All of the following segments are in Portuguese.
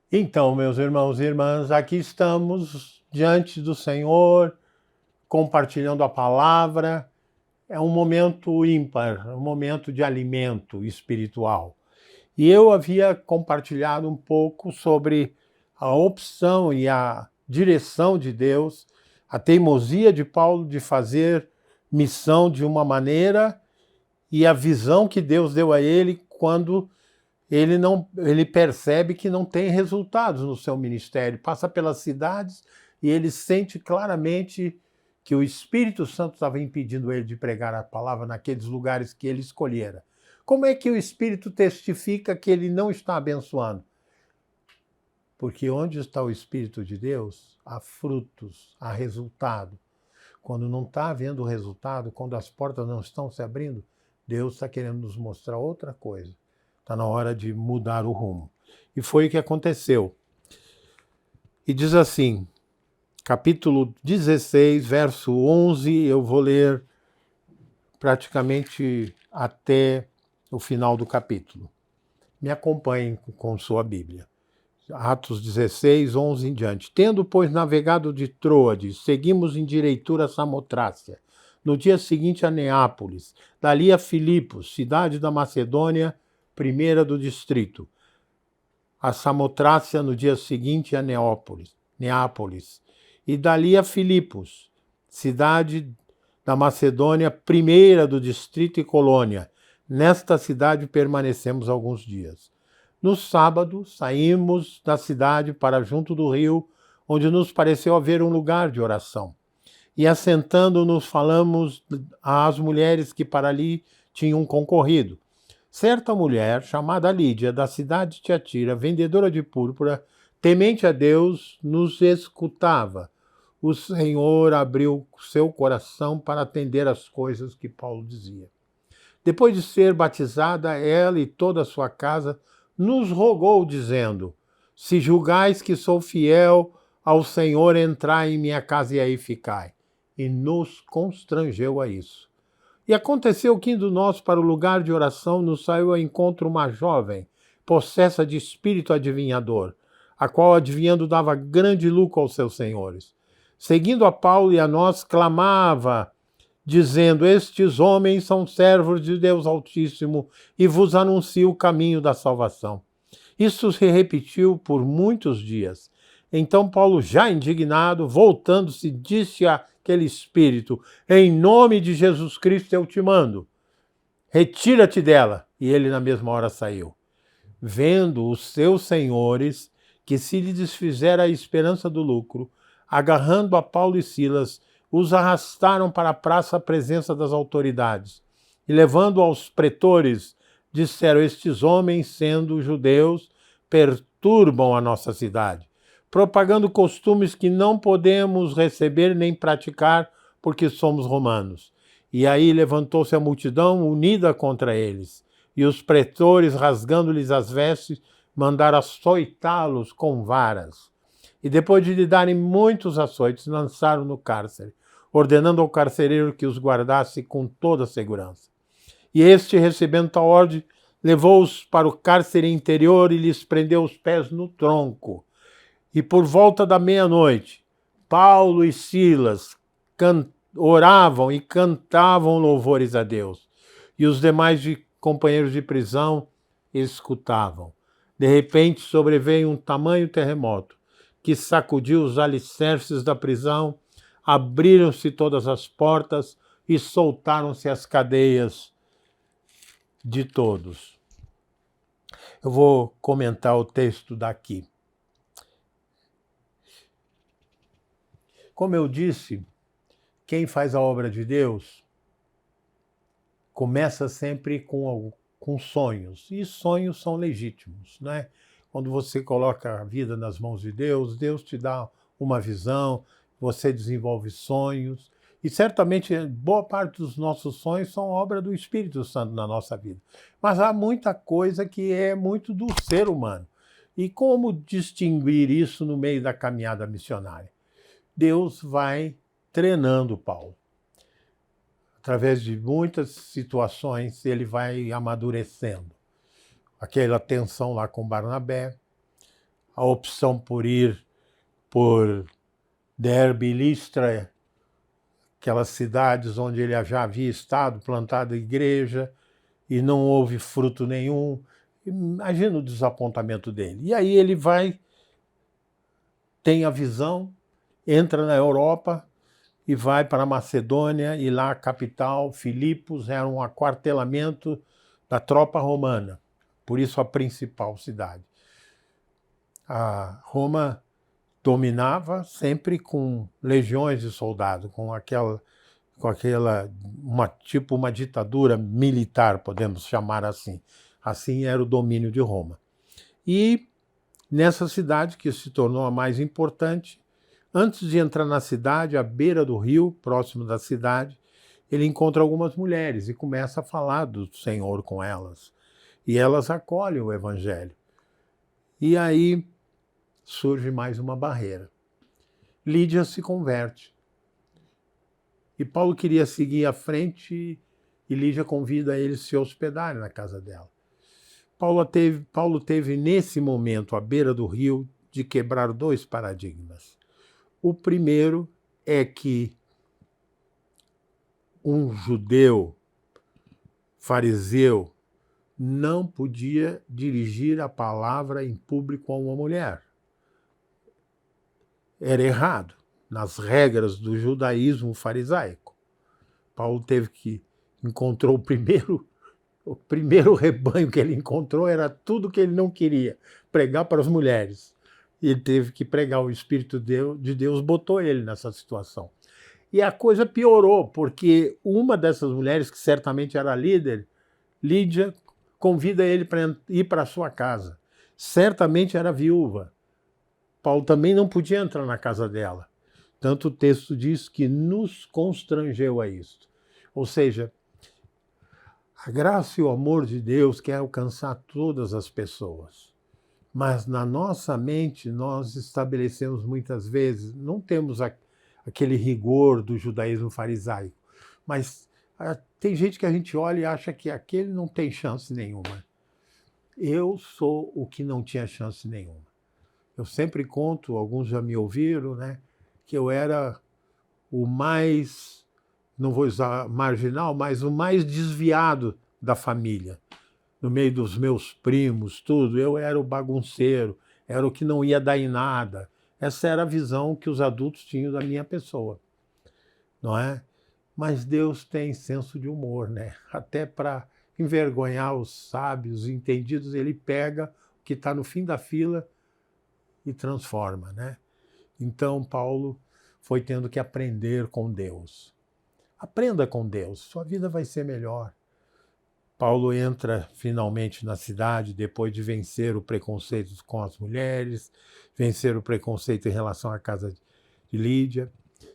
Então, meus irmãos e irmãs, aqui estamos diante do Senhor, compartilhando a palavra. É um momento ímpar, um momento de alimento espiritual. E eu havia compartilhado um pouco sobre a opção e a direção de Deus, a teimosia de Paulo de fazer missão de uma maneira e a visão que Deus deu a ele quando ele percebe que não tem resultados no seu ministério, passa pelas cidades e ele sente claramente que o Espírito Santo estava impedindo ele de pregar a palavra naqueles lugares que ele escolhera. Como é que o Espírito testifica que ele não está abençoando? Porque onde está o Espírito de Deus, há frutos, há resultado. Quando não está havendo resultado, quando as portas não estão se abrindo, Deus está querendo nos mostrar outra coisa. Está na hora de mudar o rumo. E foi o que aconteceu. E diz assim, capítulo 16, verso 11, eu vou ler praticamente até o final do capítulo. Me acompanhem com sua Bíblia. Atos 16, 11 em diante. Tendo, pois, navegado de Troade, seguimos em direitura a Samotrácia. No dia seguinte a Neápolis, dali a Filipos, cidade da Macedônia, primeira do distrito. A Samotrácia no dia seguinte a Neápolis. E dali a Filipos, cidade da Macedônia, primeira do distrito e colônia. Nesta cidade permanecemos alguns dias. No sábado, saímos da cidade para junto do rio, onde nos pareceu haver um lugar de oração. E assentando-nos, falamos às mulheres que para ali tinham concorrido. Certa mulher, chamada Lídia, da cidade de Tiatira, vendedora de púrpura, temente a Deus, nos escutava. O Senhor abriu seu coração para atender às coisas que Paulo dizia. Depois de ser batizada, ela e toda a sua casa nos rogou, dizendo: se julgais que sou fiel ao Senhor, entrai em minha casa e aí ficai. E nos constrangeu a isso. E aconteceu que, indo nós para o lugar de oração, nos saiu ao encontro uma jovem, possessa de espírito adivinhador, a qual, adivinhando, dava grande lucro aos seus senhores. Seguindo a Paulo e a nós, clamava, dizendo: estes homens são servos de Deus Altíssimo e vos anuncio o caminho da salvação. Isso se repetiu por muitos dias. Então Paulo, já indignado, voltando-se, disse àquele espírito: em nome de Jesus Cristo eu te mando, retira-te dela. E ele na mesma hora saiu. Vendo os seus senhores que se lhe desfizera a esperança do lucro, agarrando a Paulo e Silas, os arrastaram para a praça à presença das autoridades. E levando aos pretores, disseram: estes homens, sendo judeus, perturbam a nossa cidade, propagando costumes que não podemos receber nem praticar, porque somos romanos. E aí levantou-se a multidão unida contra eles. E os pretores, rasgando-lhes as vestes, mandaram açoitá-los com varas. E depois de lhe darem muitos açoites, lançaram no cárcere, ordenando ao carcereiro que os guardasse com toda a segurança. E este, recebendo tal ordem, levou-os para o cárcere interior e lhes prendeu os pés no tronco. E por volta da meia-noite, Paulo e Silas oravam e cantavam louvores a Deus. E os demais companheiros de prisão escutavam. De repente sobreveio um tamanho terremoto que sacudiu os alicerces da prisão, abriram-se todas as portas e soltaram-se as cadeias de todos. Eu vou comentar o texto daqui. Como eu disse, quem faz a obra de Deus começa sempre com sonhos, e sonhos são legítimos, né? Quando você coloca a vida nas mãos de Deus, Deus te dá uma visão, você desenvolve sonhos, e certamente boa parte dos nossos sonhos são obra do Espírito Santo na nossa vida. Mas há muita coisa que é muito do ser humano. E como distinguir isso no meio da caminhada missionária? Deus vai treinando Paulo. Através de muitas situações, ele vai amadurecendo. Aquela tensão lá com Barnabé, a opção por ir por Derbe e Listra, aquelas cidades onde ele já havia estado, plantado igreja, e não houve fruto nenhum. Imagina o desapontamento dele. E aí ele vai, tem a visão, entra na Europa e vai para a Macedônia, e lá a capital, Filipos, era um aquartelamento da tropa romana, por isso a principal cidade. A Roma dominava sempre com legiões de soldados, com aquela uma ditadura militar, podemos chamar assim. Assim era o domínio de Roma. E nessa cidade, que se tornou a mais importante, antes de entrar na cidade, à beira do rio, próximo da cidade, ele encontra algumas mulheres e começa a falar do Senhor com elas. E elas acolhem o evangelho. E aí surge mais uma barreira. Lídia se converte. E Paulo queria seguir à frente e Lídia convida ele a se hospedar na casa dela. Paulo teve nesse momento, à beira do rio, de quebrar dois paradigmas. O primeiro é que um judeu fariseu não podia dirigir a palavra em público a uma mulher. Era errado, nas regras do judaísmo farisaico. Paulo encontrou o primeiro rebanho que ele encontrou era tudo que ele não queria, pregar para as mulheres. E ele teve que pregar, o Espírito de Deus botou ele nessa situação. E a coisa piorou, porque uma dessas mulheres, que certamente era líder, Lídia, convida ele para ir para a sua casa. Certamente era viúva. Paulo também não podia entrar na casa dela. Tanto o texto diz que nos constrangeu a isto. Ou seja, a graça e o amor de Deus quer alcançar todas as pessoas. Mas na nossa mente nós estabelecemos muitas vezes, não temos aquele rigor do judaísmo farisaico, mas tem gente que a gente olha e acha que aquele não tem chance nenhuma. Eu sou o que não tinha chance nenhuma. Eu sempre conto, alguns já me ouviram, né, que eu era o mais, não vou usar marginal, mas o mais desviado da família. No meio dos meus primos, tudo, eu era o bagunceiro, era o que não ia dar em nada. Essa era a visão que os adultos tinham da minha pessoa, não é? Mas Deus tem senso de humor, né? Até para envergonhar os sábios, os entendidos, ele pega o que está no fim da fila e transforma, né? Então Paulo foi tendo que aprender com Deus. Aprenda com Deus, sua vida vai ser melhor. Paulo entra finalmente na cidade depois de vencer o preconceito com as mulheres, vencer o preconceito em relação à casa de Lídia.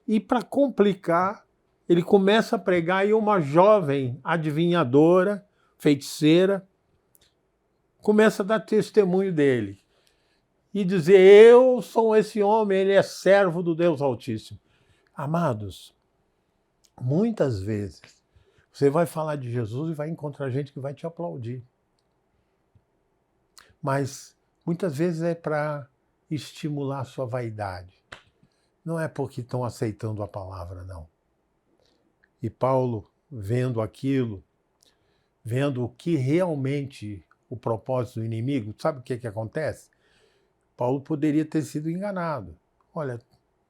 E para complicar, ele começa a pregar e uma jovem adivinhadora, feiticeira, começa a dar testemunho dele e dizer: eu sou esse homem, ele é servo do Deus Altíssimo. Amados, muitas vezes você vai falar de Jesus e vai encontrar gente que vai te aplaudir. Mas muitas vezes é para estimular a sua vaidade. Não é porque estão aceitando a palavra, não. E Paulo, vendo aquilo, vendo o que realmente o propósito do inimigo, sabe o que acontece? Paulo poderia ter sido enganado. Olha,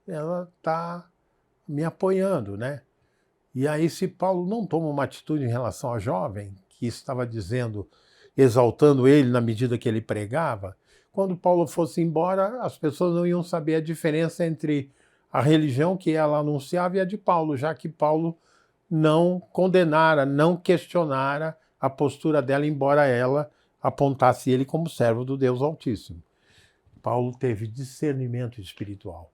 ela está me apoiando, né? E aí, se Paulo não toma uma atitude em relação à jovem, que estava dizendo, exaltando ele na medida que ele pregava, quando Paulo fosse embora, as pessoas não iam saber a diferença entre a religião que ela anunciava e a de Paulo, já que Paulo não condenara, não questionara a postura dela, embora ela apontasse ele como servo do Deus Altíssimo. Paulo teve discernimento espiritual.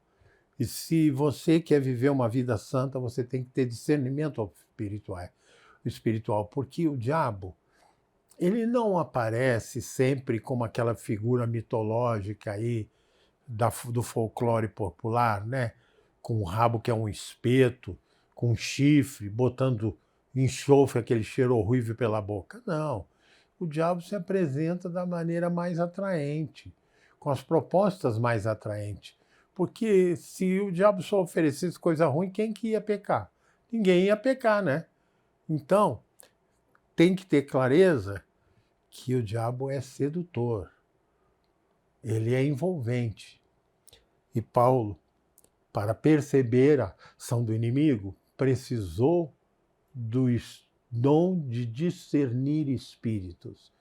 E se você quer viver uma vida santa, você tem que ter discernimento espiritual, porque o diabo, ele não aparece sempre como aquela figura mitológica aí do folclore popular, né? Com um rabo que é um espeto, com um chifre, botando enxofre, aquele cheiro horrível pela boca. Não. O diabo se apresenta da maneira mais atraente, com as propostas mais atraentes. Porque se o diabo só oferecesse coisa ruim, quem que ia pecar? Ninguém ia pecar, né? Então, tem que ter clareza que o diabo é sedutor. Ele é envolvente. E Paulo, para perceber a ação do inimigo, precisou do dom de discernir espíritos,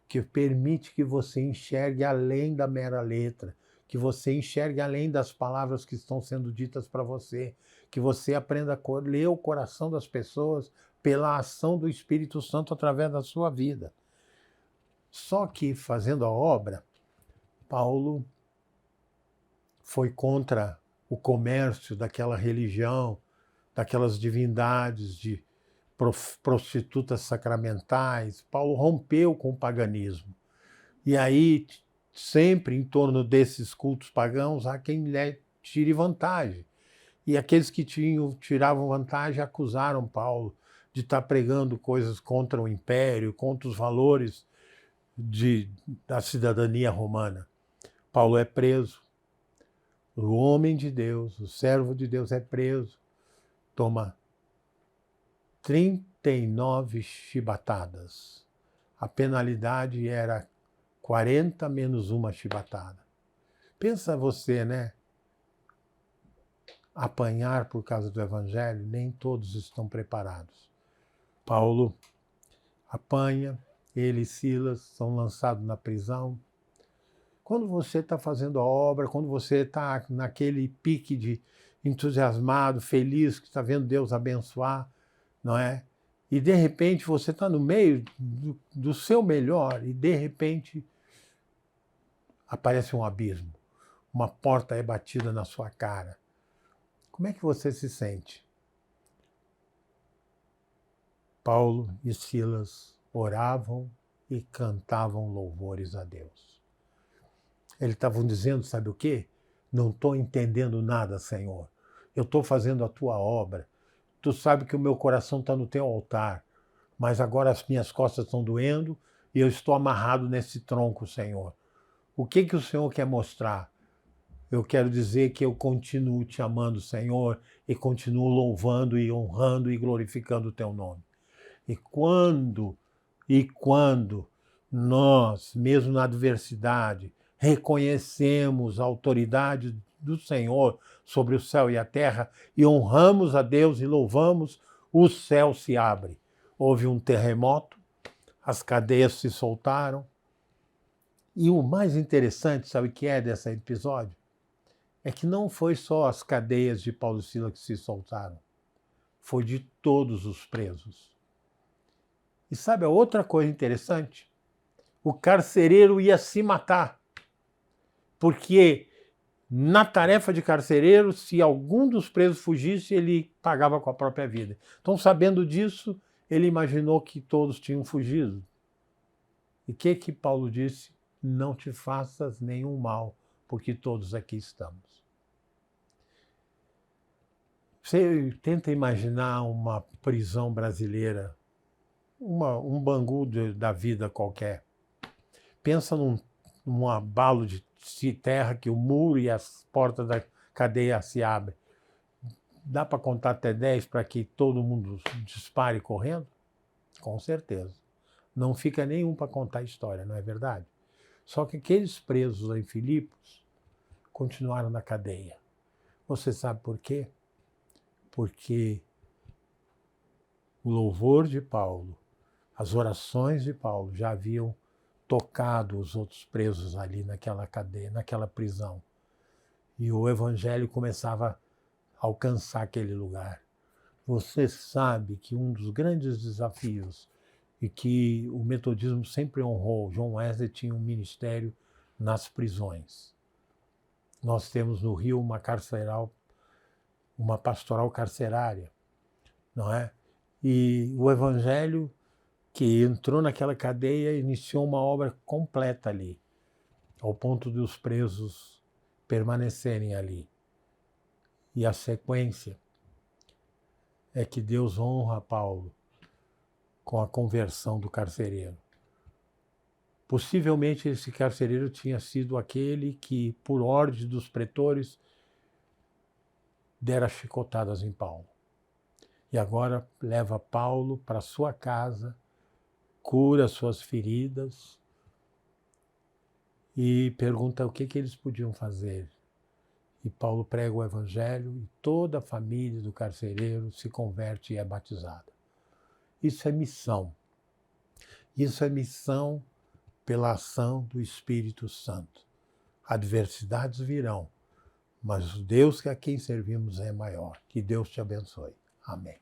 que permite que você enxergue além da mera letra, que você enxergue além das palavras que estão sendo ditas para você, que você aprenda a ler o coração das pessoas pela ação do Espírito Santo através da sua vida. Só que, fazendo a obra, Paulo foi contra o comércio daquela religião, daquelas divindades de prostitutas sacramentais. Paulo rompeu com o paganismo. E aí, sempre em torno desses cultos pagãos, há quem tire vantagem. E aqueles que tiravam vantagem acusaram Paulo de estar pregando coisas contra o império, contra os valores da cidadania romana. Paulo é preso. O homem de Deus, o servo de Deus é preso. Toma 39 chibatadas. A penalidade era 40 menos uma chibatada. Pensa você, né? Apanhar por causa do evangelho, nem todos estão preparados. Paulo apanha, ele e Silas são lançados na prisão. Quando você está fazendo a obra, quando você está naquele pique de entusiasmado, feliz, que está vendo Deus abençoar, não é? E de repente você está no meio do seu melhor e de repente aparece um abismo, uma porta é batida na sua cara. Como é que você se sente? Paulo e Silas oravam e cantavam louvores a Deus. Eles estavam dizendo, sabe o quê? Não estou entendendo nada, Senhor. Eu estou fazendo a tua obra. Tu sabe que o meu coração está no teu altar, mas agora as minhas costas estão doendo e eu estou amarrado nesse tronco, Senhor. O que o Senhor quer mostrar? Eu quero dizer que eu continuo te amando, Senhor, e continuo louvando e honrando e glorificando o teu nome. E quando nós, mesmo na adversidade, reconhecemos a autoridade do Senhor sobre o céu e a terra e honramos a Deus e louvamos, o céu se abre. Houve um terremoto, as cadeias se soltaram. E o mais interessante, sabe o que é desse episódio? É que não foi só as cadeias de Paulo e Silas que se soltaram, foi de todos os presos. E sabe a outra coisa interessante? O carcereiro ia se matar, porque na tarefa de carcereiro, se algum dos presos fugisse, ele pagava com a própria vida. Então, sabendo disso, ele imaginou que todos tinham fugido. E o que Paulo disse? Não te faças nenhum mal, porque todos aqui estamos. Você tenta imaginar uma prisão brasileira, um Bangu da vida qualquer. Pensa num abalo de terra que o muro e as portas da cadeia se abrem. Dá para contar até 10 para que todo mundo dispare correndo? Com certeza. Não fica nenhum para contar a história, não é verdade? Só que aqueles presos lá em Filipos continuaram na cadeia. Você sabe por quê? Porque o louvor de Paulo, as orações de Paulo já haviam tocado os outros presos ali naquela cadeia, naquela prisão. E o evangelho começava a alcançar aquele lugar. Você sabe que um dos grandes desafios e que o metodismo sempre honrou, John Wesley tinha um ministério nas prisões. Nós temos no Rio uma pastoral carcerária, não é? E o evangelho que entrou naquela cadeia iniciou uma obra completa ali, ao ponto de os presos permanecerem ali. E a sequência é que Deus honra Paulo com a conversão do carcereiro. Possivelmente esse carcereiro tinha sido aquele que, por ordem dos pretores, dera chicotadas em Paulo. E agora leva Paulo para sua casa, cura suas feridas e pergunta o que eles podiam fazer. E Paulo prega o evangelho e toda a família do carcereiro se converte e é batizada. Isso é missão. Isso é missão pela ação do Espírito Santo. Adversidades virão, mas o Deus a quem servimos é maior. Que Deus te abençoe. Amém.